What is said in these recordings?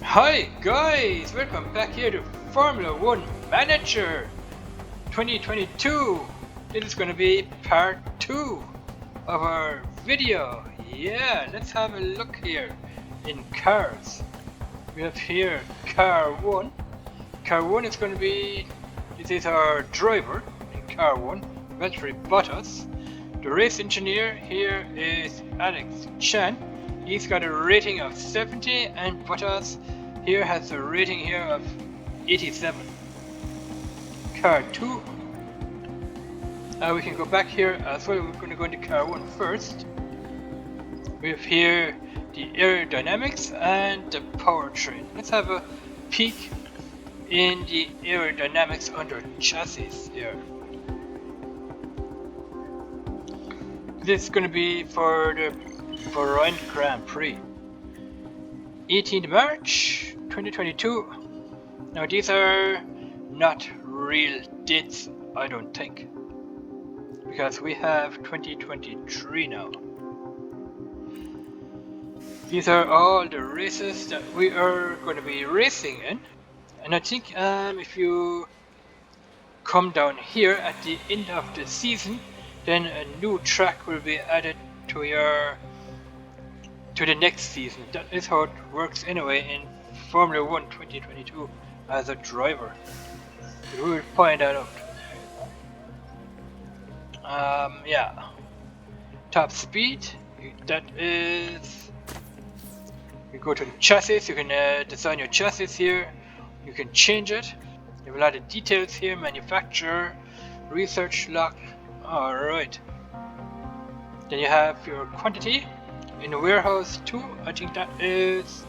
Hi guys, welcome back here to Formula 1 Manager 2022. This is going to be part 2 of our video. Yeah, let's have a look here in cars. We have here car 1. Car 1 is going to be, this is our driver in car 1, Valtteri Bottas. The race engineer here is Alex Chan. He's got a rating of 70 and Bottas here has a rating here of 87. Car 2. We can go back here as well. We're going to go into car 1 first. We have here the aerodynamics and the powertrain. Let's have a peek in the aerodynamics under chassis here. This is going to be for the Bahrain Grand Prix. 18th March 2022. Now these are not real dates, I don't think, because we have 2023 now. These are all the races that we are going to be racing in, and I think if you come down here at the end of the season, then a new track will be added to the next season. That is how it works anyway in Formula 1 2022 as a driver. We will find that out. Yeah. Top speed, that is... You go to the chassis, you can design your chassis here. You can change it. You have a lot of details here, manufacturer, research log. Alright. Then you have your quantity. In the warehouse 2, I think that is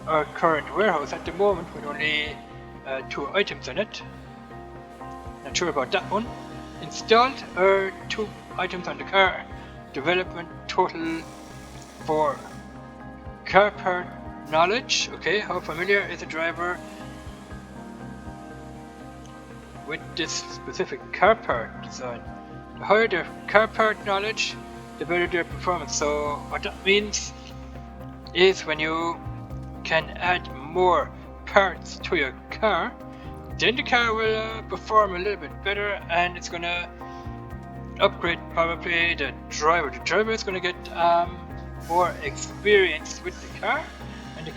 our current warehouse at the moment with only 2 items in it. Not sure about that one. Installed are 2 items on the car. Development total 4. Car part knowledge. Okay, how familiar is the driver with this specific car part design? The higher the car part knowledge, the better their performance. So what that means is when you can add more parts to your car, then the car will perform a little bit better, and it's gonna upgrade probably the driver. The driver is gonna get more experience with the car, and the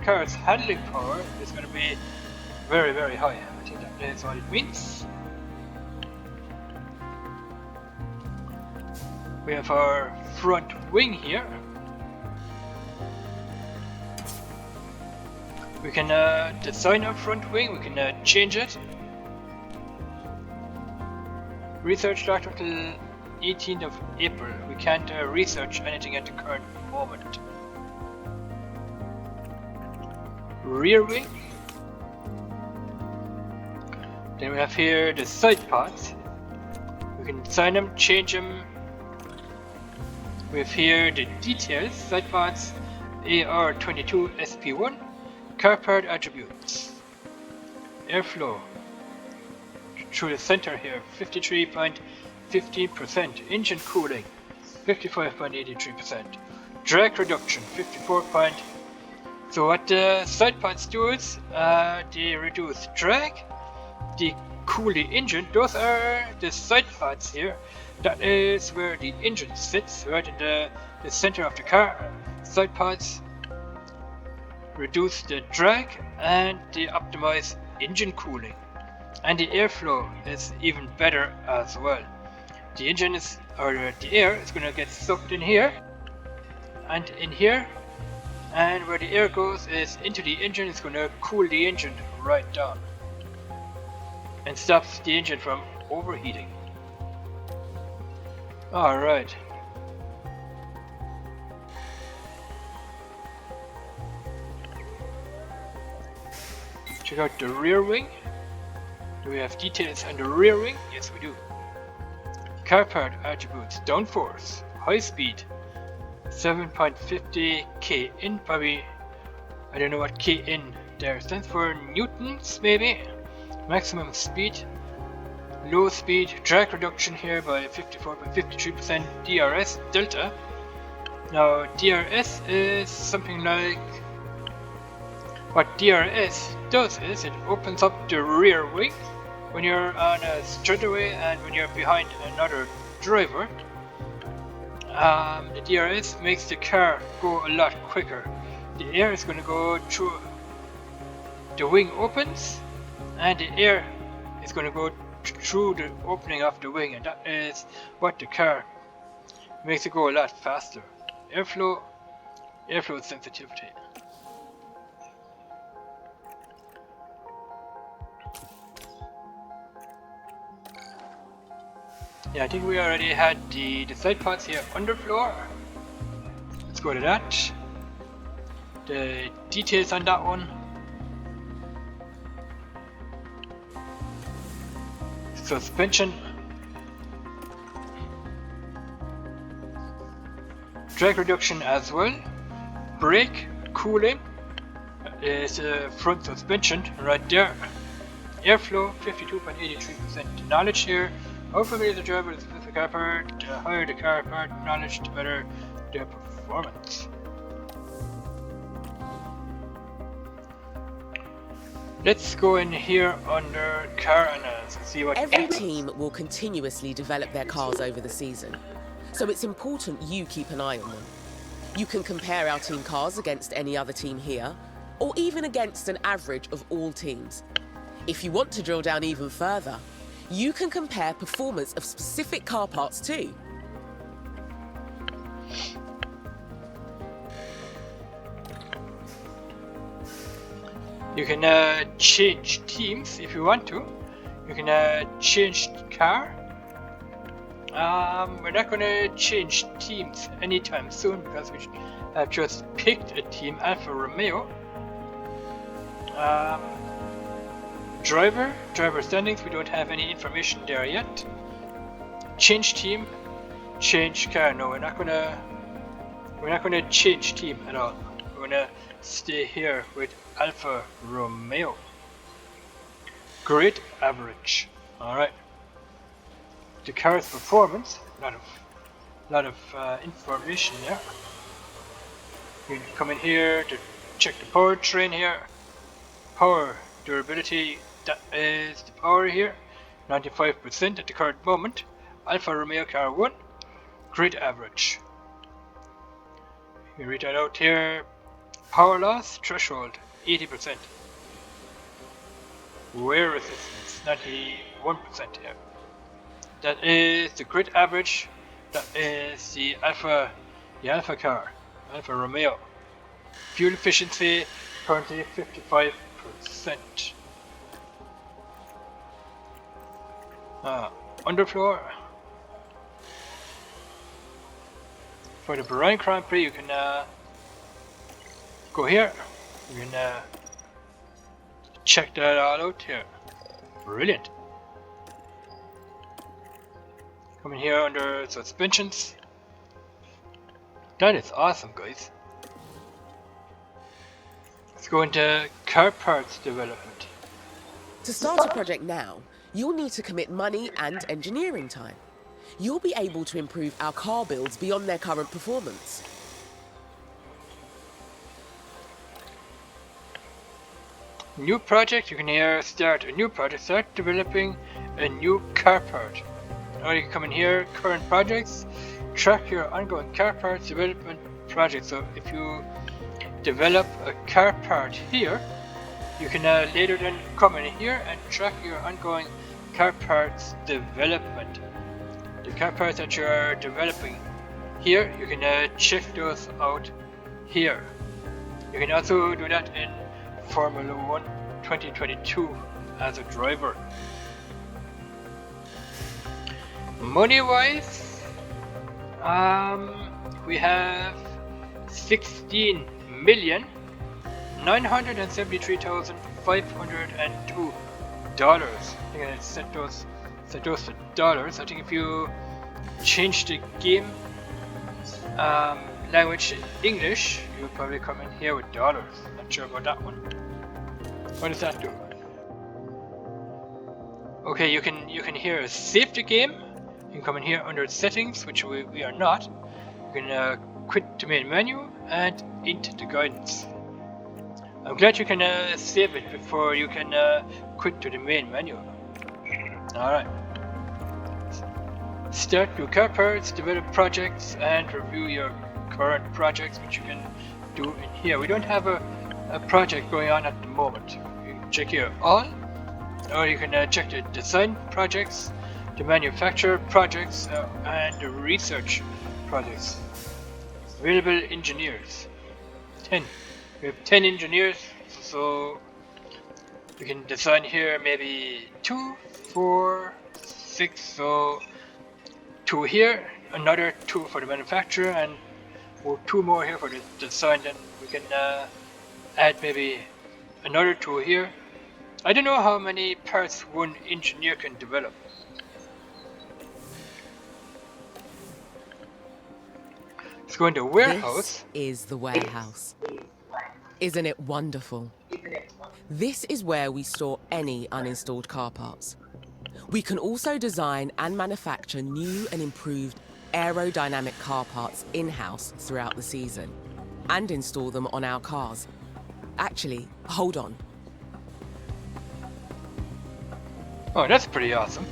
car's handling power is gonna be very, very high. I think that is what it means. We have our front wing here. We can design our front wing, we can change it. Research locked until 18th of April. We can't research anything at the current moment. Rear wing. Then we have here the side pods. We can design them, change them. We have here the details, side pods, AR22 SP1, car part attributes, airflow through the center here, 53.15%, engine cooling, 55.83%, drag reduction, 54. So what the side pods do is, they reduce drag, they cool the engine. Those are the side pods here. That is where the engine sits, right in the center of the car. Side pods reduce the drag and they optimize engine cooling. And the airflow is even better as well. The engine is, or the air is going to get sucked in here and in here, and where the air goes is into the engine. It's going to cool the engine right down and stops the engine from overheating. Alright. Check out the rear wing. Do we have details on the rear wing? Yes, we do. Car part attributes, downforce, high speed, 7.50 kN, probably, I don't know what kN there stands for, newtons maybe. Maximum speed, low speed, drag reduction here by 54.53%, DRS, delta. Now DRS is something like What DRS does is it opens up the rear wing when you're on a straightaway and when you're behind another driver. The DRS makes the car go a lot quicker. The air is going to go through, the wing opens and the air is going to go through the opening of the wing, and that is what the car makes it go a lot faster. Airflow sensitivity. Yeah, I think we already had the side pods here underfloor. Let's go to that. The details on that one. Suspension. Drag reduction as well. Brake cooling is front suspension right there. Airflow 52.83%. Knowledge here. How familiar the driver is with the car part, the higher the car part knowledge, the better their performance. Let's go in here under car analysis and see what Every team will continuously develop their cars over the season, so it's important you keep an eye on them. You can compare our team cars against any other team here, or even against an average of all teams. If you want to drill down even further, you can compare performance of specific car parts too. You can change teams if you want to. You can change car. We're not going to change teams anytime soon because we have just picked a team, Alfa Romeo. Driver standings, we don't have any information there yet. Change team, change car. No, we're not gonna change team at all. We're gonna stay here with Alfa Romeo. Great average. Alright. The car's performance, lot of information there. You can come in here to check the powertrain here. Power durability, that is the power here, 95% at the current moment. Alfa Romeo car 1, great average. You read that out here. Power loss threshold 80%. Wear resistance 91% here. That is the grid average. That is the Alfa car, Alfa Romeo. Fuel efficiency currently 55%. Underfloor. For the Bahrain Grand Prix, you can go here. You can check that all out here. Brilliant. Come in here under suspensions. That is awesome, guys. Let's go into car parts development. To start a project now, you'll need to commit money and engineering time. You'll be able to improve our car builds beyond their current performance. New project, you can here start a new project, start developing a new car part. Now you can come in here, current projects, track your ongoing car parts development project. So if you develop a car part here, you can later then come in here and track your ongoing car parts development. The car parts that you are developing here, you can check those out here. You can also do that in Formula 1 2022 as a driver. Money wise, we have $16,973,502. I think I set those to dollars. I think if you change the game language to English, you'll probably come in here with dollars. Not sure about that one. What does that do? Okay, you can here save the game. You can come in here under settings, which we are not. You can quit the main menu and into the guidance. I'm glad you can save it before you can quit to the main menu. Alright. Start new car parts, develop projects, and review your current projects, which you can do in here. We don't have a project going on at the moment. You can check here all, or you can check the design projects, the manufacture projects, and the research projects. Available engineers. 10. We have 10 engineers, so we can design here maybe 2, 4, 6, so 2 here, another 2 for the manufacturer, and 2 more here for the design. Then we can add maybe another 2 here. I don't know how many parts one engineer can develop. Let's go into warehouse. This is the warehouse. Isn't it wonderful? This is where we store any uninstalled car parts. We can also design and manufacture new and improved aerodynamic car parts in-house throughout the season and install them on our cars. Actually, hold on. Oh, that's pretty awesome.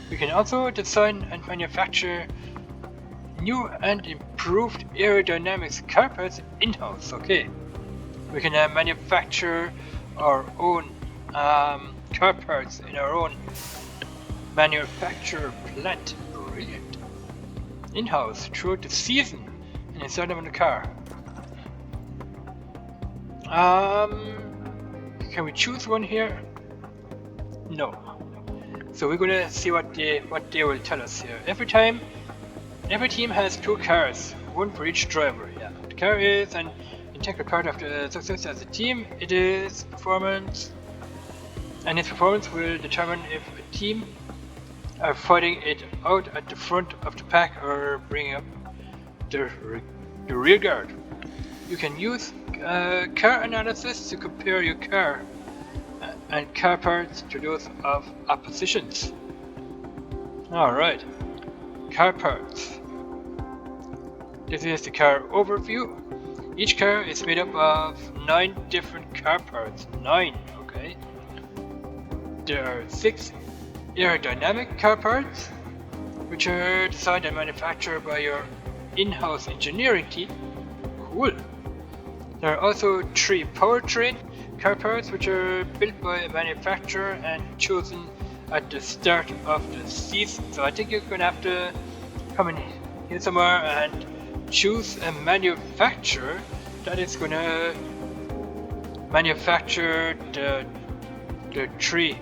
We can also design and manufacture new and improved aerodynamics car parts in-house. Okay. We can manufacture our own car parts in our own manufacturer plant. Brilliant. In-house throughout the season and inside them in the car. Can we choose one here? No. So we're gonna see what they will tell us here. Every team has 2 cars, one for each driver. Yeah. The car is an integral part of the success as a team. It is performance, and its performance will determine if a team are fighting it out at the front of the pack or bringing up the rear guard. You can use car analysis to compare your car and car parts to those of oppositions. Alright, car parts. This is the car overview. Each car is made up of 9 different car parts. 9, okay. There are 6 aerodynamic car parts, which are designed and manufactured by your in-house engineering team. Cool. There are also 3 powertrain car parts, which are built by a manufacturer and chosen at the start of the season. So I think you're going to have to come in here somewhere and choose a manufacturer that is going to manufacture the 3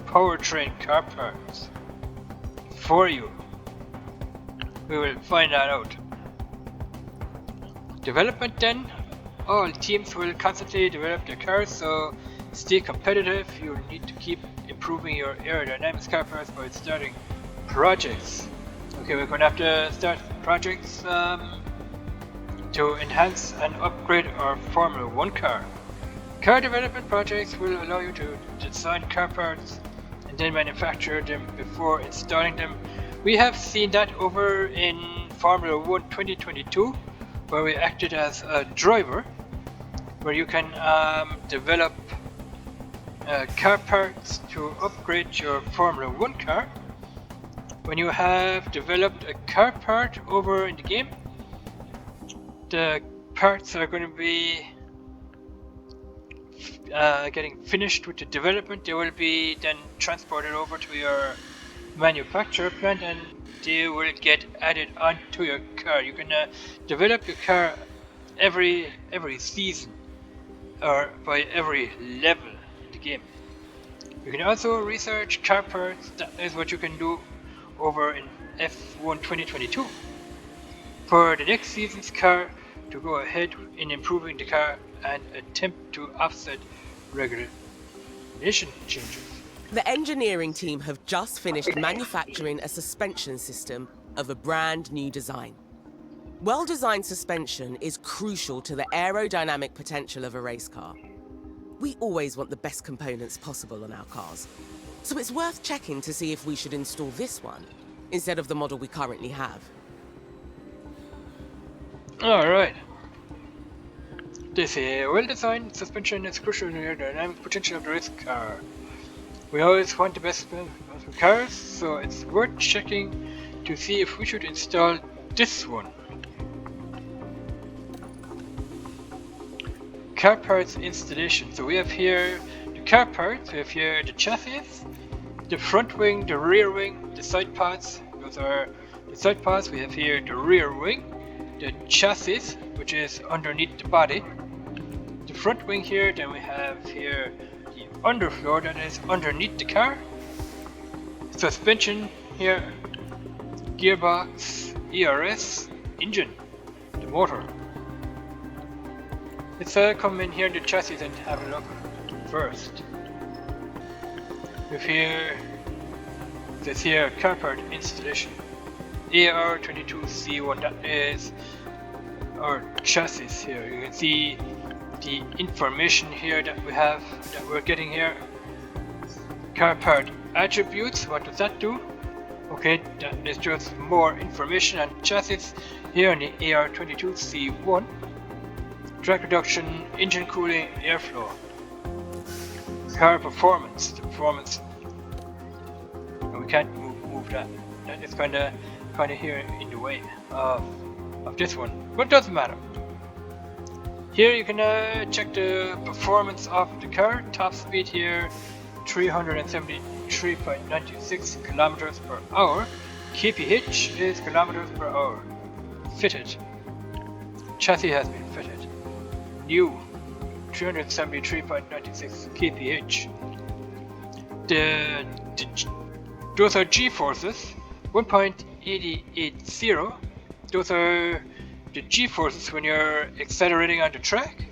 powertrain car parts for you. We will find that out. Development then. All teams will constantly develop their cars, so stay competitive. You need to keep improving your aerodynamics car parts by starting projects. Okay, we're going to have to start projects to enhance and upgrade our Formula 1 car. Car development projects will allow you to design car parts and then manufacture them before installing them. We have seen that over in Formula 1 2022, where we acted as a driver, where you can develop car parts to upgrade your Formula 1 car. When you have developed a car part over in the game, the parts are going to be getting finished with the development. They will be then transported over to your manufacturer plant and they will get added onto your car. You can develop your car every season or by every level in the game. You can also research car parts. That is what you can do over in F1 2022 for the next season's car, to go ahead in improving the car and attempt to offset regulation changes. The engineering team have just finished manufacturing a suspension system of a brand new design. Well-designed suspension is crucial to the aerodynamic potential of a race car. We always want the best components possible on our cars, so it's worth checking to see if we should install this one instead of the model we currently have. Alright. They say a well-designed suspension is crucial in the aerodynamic potential of the race car. We always want the best cars, so it's worth checking to see if we should install this one. Car parts installation. So we have here the car parts, we have here the chassis, the front wing, the rear wing, the side parts. Those are the side parts. We have here the rear wing, the chassis, which is underneath the body, the front wing here, then we have here the underfloor that is underneath the car, suspension here, gearbox, ERS, engine, the motor. Let's come in here in the chassis and have a look first. With here, this here car part installation, AR22C1, that is our chassis here. You can see the information here that we have, that we're getting here. Car part attributes, what does that do? Okay, that is just more information on chassis here on the AR22C1. Drag reduction, engine cooling, airflow. Car performance, the performance. And we can't move that. That is kind of here in the way of this one, but it doesn't matter. Here you can check the performance of the car. Top speed here 373.96 kilometers per hour. kph is kilometers per hour. Fitted. Chassis has been fitted. New 373.96 kph. Those are G-forces 1.880. Those are the G-forces when you're accelerating on the track.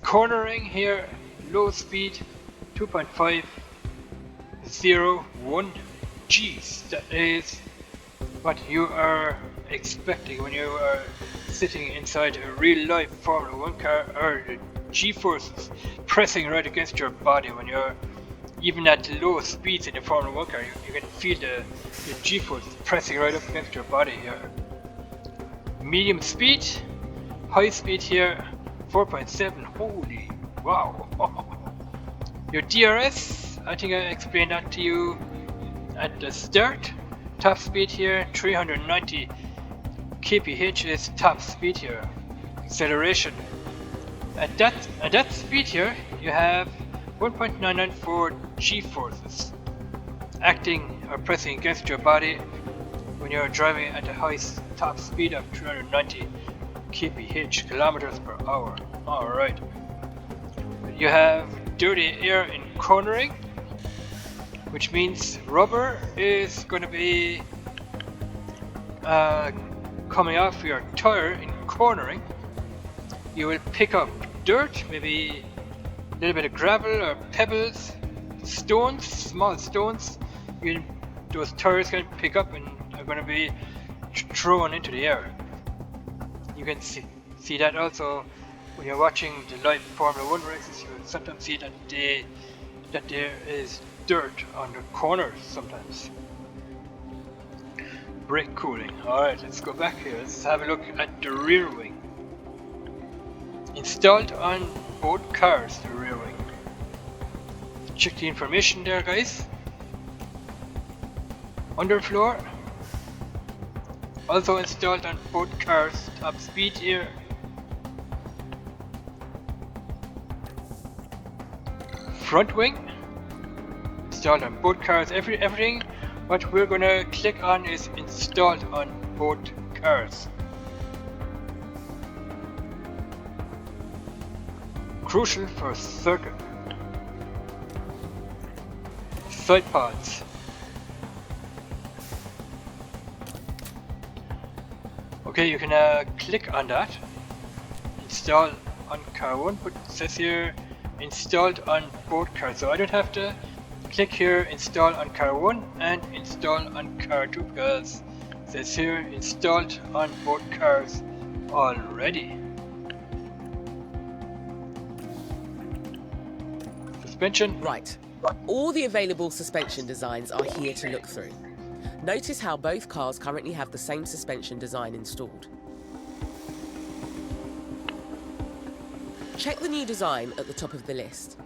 Cornering here, low speed 2.501 Gs. That is what you are expecting when you are sitting inside a real life Formula 1 car, or the G-forces pressing right against your body. When you're even at low speeds in the Formula 1 car, you can feel the G-forces pressing right up against your body here. Medium speed, high speed here 4.7. Holy wow. Your DRS, I think I explained that to you at the start. Top speed here 390 kph is top speed here. Acceleration at that speed here you have 1.994 G-forces acting or pressing against your body when you're driving at the highest top speed of 390 kph, kilometers per hour. Alright. You have dirty air in cornering, which means rubber is going to be coming off your tire in cornering. You will pick up dirt, maybe a little bit of gravel or pebbles, stones, small stones. Those tires can pick up and are going to be thrown into the air. You can see that also when you're watching the live Formula 1 races. You will sometimes see that there is dirt on the corners sometimes. Brake cooling. Alright, let's go back here. Let's have a look at the rear wing. Installed on both cars, the rear wing. Check the information there, guys. Underfloor. Also installed on both cars. Top speed here. Front wing. Installed on both cars. Everything what we're gonna click on is installed on both cars. Crucial for circuit. Side pods. Okay, you can click on that. Install on car 1, but it says here installed on both cars. So I don't have to click here install on car 1 and install on car 2 because it says here installed on both cars already. Suspension. Right. All the available suspension designs are here to look through. Notice how both cars currently have the same suspension design installed. Check the new design at the top of the list.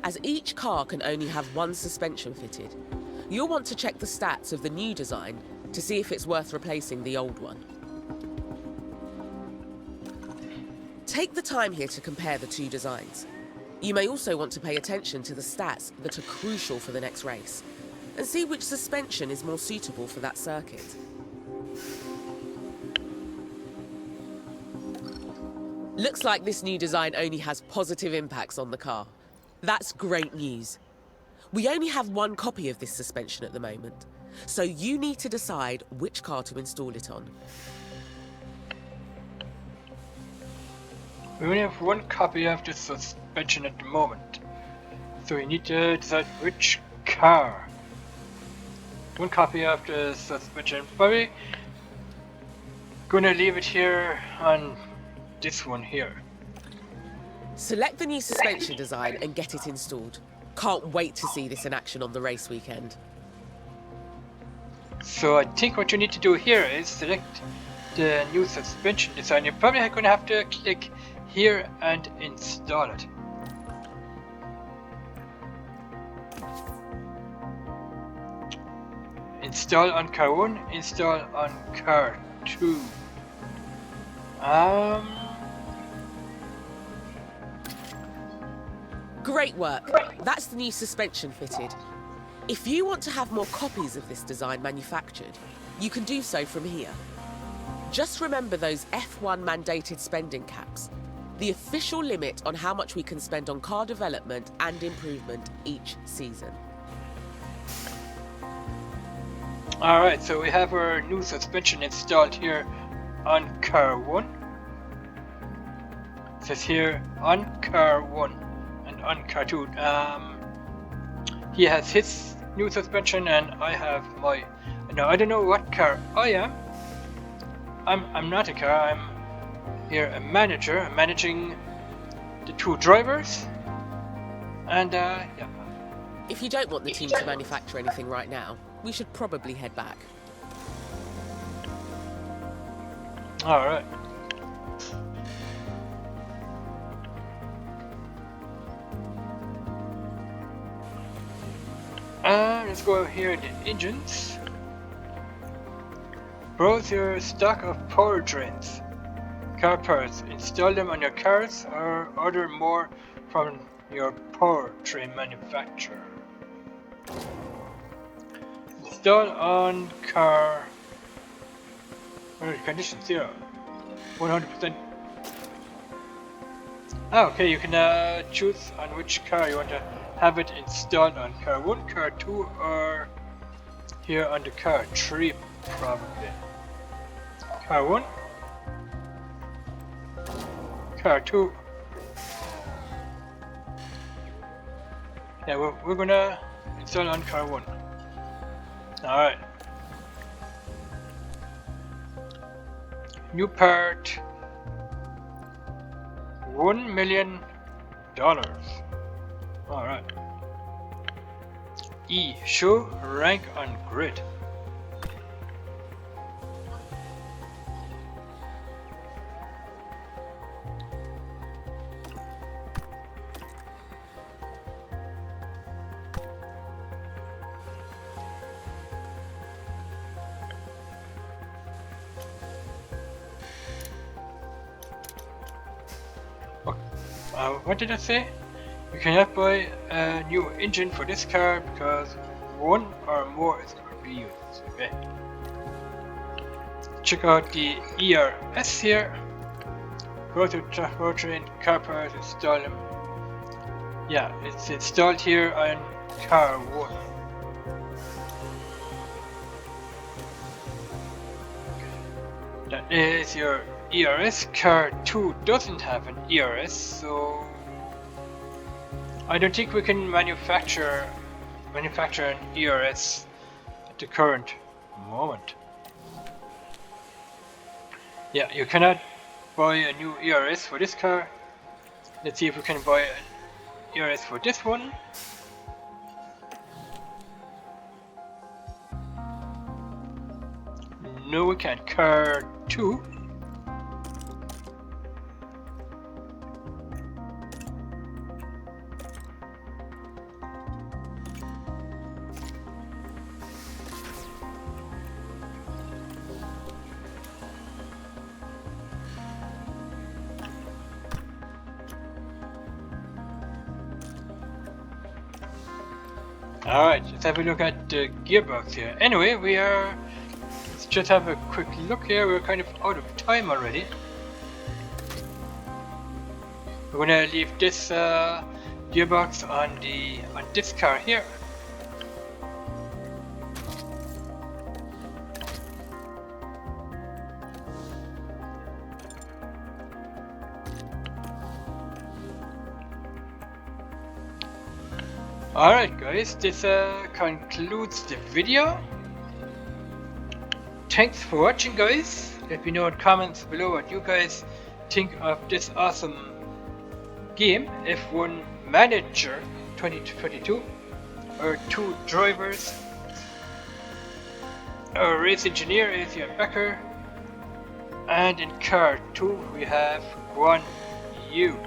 As each car can only have one suspension fitted, you'll want to check the stats of the new design to see if it's worth replacing the old one. Take the time here to compare the two designs. You may also want to pay attention to the stats that are crucial for the next race, and see which suspension is more suitable for that circuit. Looks like this new design only has positive impacts on the car. That's great news. We only have one copy of this suspension at the moment, so you need to decide which car to install it on. We only have one copy of this suspension at the moment, so we need to decide which car. One copy of the suspension. Probably gonna leave it here on this one here. Select the new suspension design and get it installed. Can't wait to see this in action on the race weekend. So I think what you need to do here is select the new suspension design. You're probably going to have to click here and install it. Install on car 1, install on car 2. Great work. That's the new suspension fitted. If you want to have more copies of this design manufactured, you can do so from here. Just remember those F1 mandated spending caps, the official limit on how much we can spend on car development and improvement each season. Alright, so we have our new suspension installed here on car 1. It says here on car 1 and on car 2. He has his new suspension and I have my... Now I don't know what car I am. I'm not a car, I'm here a manager. I'm managing the two drivers. And yeah. If you don't want the team to manufacture anything right now, we should probably head back. Alright. Let's go here in the engines. Browse your stock of powertrains. Car parts. Install them on your cars or order more from your powertrain manufacturer. Install on car. Condition 0. 100%. Okay, you can choose on which car you want to have it installed on. Car 1, car 2, or here on the car 3 probably. Car 1, car 2. Yeah, we're gonna install on car 1. Alright. New part. $1 million. Alright. E. Show rank on grid. What did I say? You cannot buy a new engine for this car because one or more is going to be used. Okay. Check out the ERS here. Go to powertrain, car parts, install them. Yeah, it's installed here on car 1. That is your ERS. Car 2 doesn't have an ERS, so I don't think we can manufacture an ERS at the current moment. Yeah, you cannot buy a new ERS for this car. Let's see if we can buy an ERS for this one. No, we can't. Car 2. Alright, let's have a look at the gearbox here. Anyway, let's just have a quick look here. We're kind of out of time already. We're gonna leave this gearbox on this car here. Alright guys, this concludes the video. Thanks for watching guys. Let me know in comments below what you guys think of this awesome game, F1 Manager 2022. Our 2 drivers, our race engineer is Jan Becker, and in car 2 we have Guan Yu.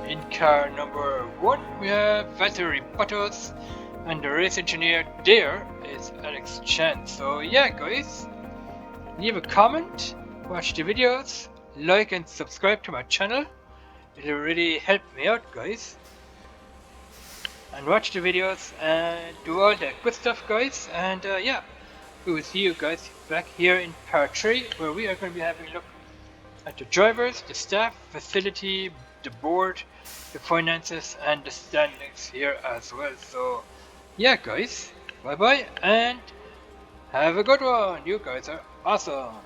In car number 1 we have Valtteri Bottas, and the race engineer there is Alex Chan. So yeah guys, leave a comment, watch the videos, like and subscribe to my channel. It'll really help me out guys. And watch the videos and do all that good stuff guys. And yeah, we will see you guys back here in part 3, where we are going to be having a look at the drivers, the staff, facility, the board, the finances and the standings here as well. So yeah guys, bye bye and have a good one. You guys are awesome.